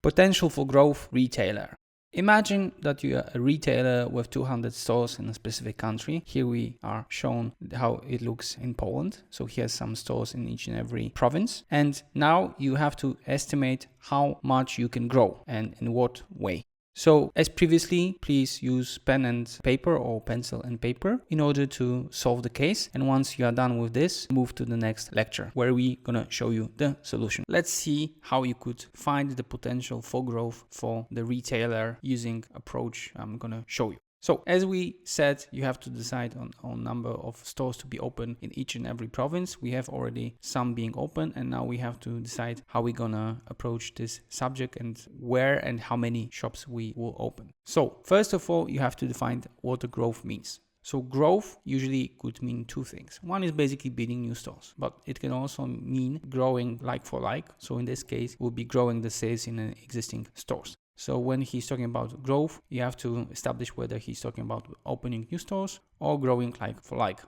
Potential for growth retailer. Imagine that you are a retailer with 200 stores in a specific country. Here we are shown how it looks in Poland. So here's some stores in each and every province. And now you have to estimate how much you can grow and in what way. So as previously, please use pen and paper or pencil and paper in order to solve the case. And once you are done with this, move to the next lecture where we're gonna show you the solution. Let's see how you could find the potential for growth for the retailer using approach I'm gonna show you. So as we said, you have to decide on number of stores to be open in each and every province. We have already some being open, and now we have to decide how we're gonna approach this subject and where and how many shops we will open. So first of all, you have to define what the growth means. So growth usually could mean two things. One is basically building new stores, but it can also mean growing like for like. So in this case, we'll be growing the sales in existing stores. So when he's talking about growth, you have to establish whether he's talking about opening new stores or growing like for like.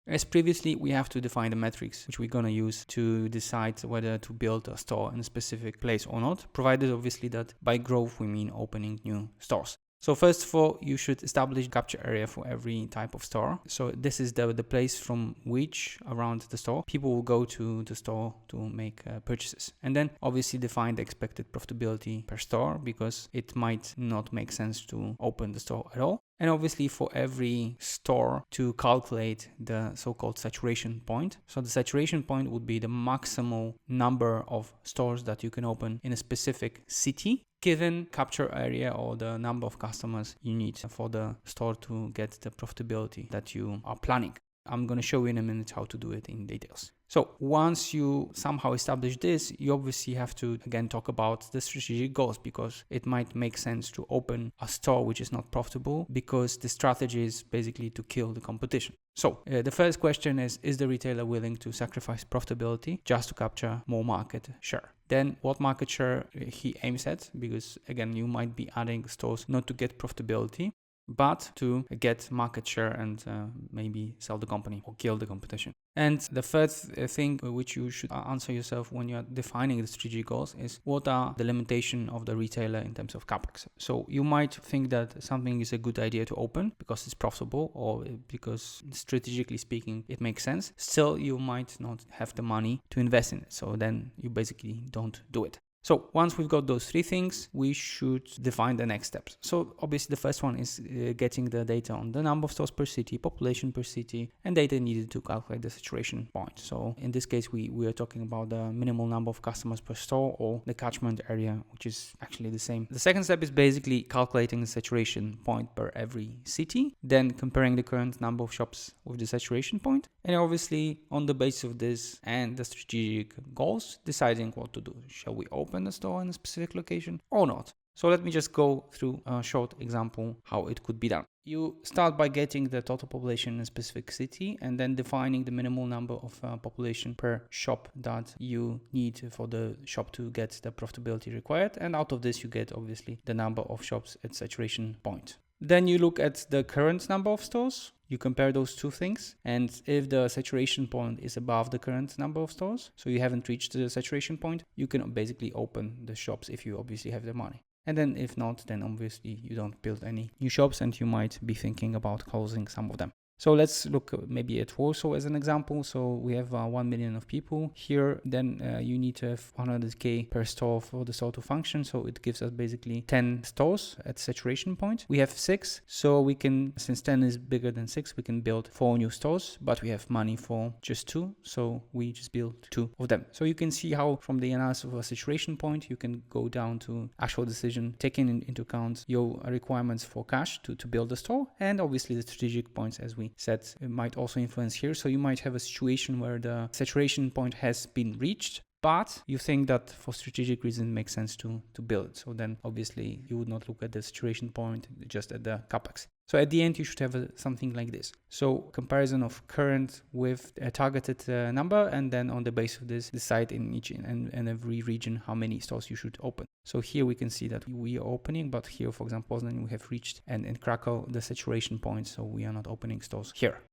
As previously, we have to define the metrics which we're going to use to decide whether to build a store in a specific place or not, provided obviously that by growth we mean opening new stores. So first of all, you should establish capture area for every type of store. So this is the place from which around the store people will go to the store to make purchases. And then obviously define the expected profitability per store, because it might not make sense to open the store at all. And obviously for every store to calculate the so-called saturation point. So the saturation point would be the maximal number of stores that you can open in a specific city, given capture area or the number of customers you need for the store to get the profitability that you are planning. I'm going to show you in a minute how to do it in details. So once you somehow establish this, you obviously have to again talk about the strategic goals, because it might make sense to open a store which is not profitable, because the strategy is basically to kill the competition. So the first question is the retailer willing to sacrifice profitability just to capture more market share? Then what market share he aims at, because again, you might be adding stores not to get profitability, but to get market share and maybe sell the company or kill the competition. And the third thing which you should answer yourself when you're defining the strategic goals is what are the limitations of the retailer in terms of capex. So you might think that something is a good idea to open because it's profitable or because strategically speaking it makes sense. Still, you might not have the money to invest in it. So then you basically don't do it. So once we've got those three things, we should define the next steps. So obviously the first one is getting the data on the number of stores per city, population per city, and data needed to calculate the saturation point. So in this case, we are talking about the minimal number of customers per store or the catchment area, which is actually the same. The second step is basically calculating the saturation point per every city, then comparing the current number of shops with the saturation point, and obviously on the basis of this and the strategic goals, deciding what to do. Shall we open a store in a specific location or not? So let me just go through a short example how it could be done. You start by getting the total population in a specific city and then defining the minimal number of population per shop that you need for the shop to get the profitability required. And out of this, you get obviously the number of shops at saturation point. Then you look at the current number of stores. You compare those two things, and if the saturation point is above the current number of stores, so you haven't reached the saturation point, you can basically open the shops if you obviously have the money. And then if not, then obviously you don't build any new shops and you might be thinking about closing some of them. So let's look maybe at Warsaw as an example. So we have 1 million of people here. Then you need to have 100K per store for the store to function. So it gives us basically 10 stores at saturation point. We have 6. So we can, since 10 is bigger than 6, we can build 4 new stores, but we have money for just 2. So we just build 2 of them. So you can see how from the analysis of a saturation point, you can go down to actual decision, taking into account your requirements for cash to build a store, and obviously the strategic points, as we said, it might also influence here. So you might have a situation where the saturation point has been reached, but you think that for strategic reasons it makes sense to build it. So then obviously you would not look at the saturation point, just at the capex. So at the end, you should have something like this. So comparison of current with a targeted number, and then on the basis of this, decide in each and every region how many stores you should open. So here we can see that we are opening, but here, for example, then we have reached and in Krakow the saturation point, so we are not opening stores here.